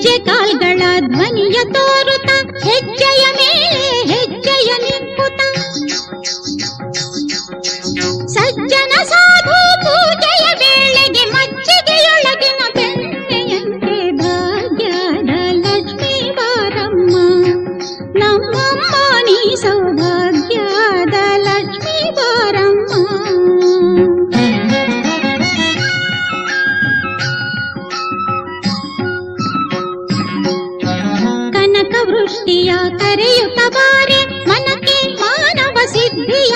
ಗೆಜ್ಜೆ ಕಾಲ್ಗಳ ಧ್ವನಿಯ ತೋರುತ್ತ ಹೆಜ್ಜೆಯ ಮೇಲೆ ಹೆಜ್ಜೆಯ ನಿಂಪುತ ಸಜ್ಜನ ಸಾಧು ಪೂಜೆಯ ವೇಳೆಗೆ ಮಜ್ಜಿಗೆಯೊಳಗಿನ ಬೆಣ್ಣೆಯಂತೆ ಭಾಗ್ಯದ ಲಕ್ಷ್ಮೀ ಬಾರಮ್ಮ ನಮ್ಮಮ್ಮ ನೀ ಸೌಭಾಗ್ಯದ ಲಕ್ಷ್ಮೀ ಬಾರಮ್ಮ. ಕನಕ ವೃಷ್ಟಿಯ ಕರೆಯುತ್ತ ಬಾರೆ ಮನಕ್ಕೆ ಮಾನವ ಸಿದ್ಧಿಯ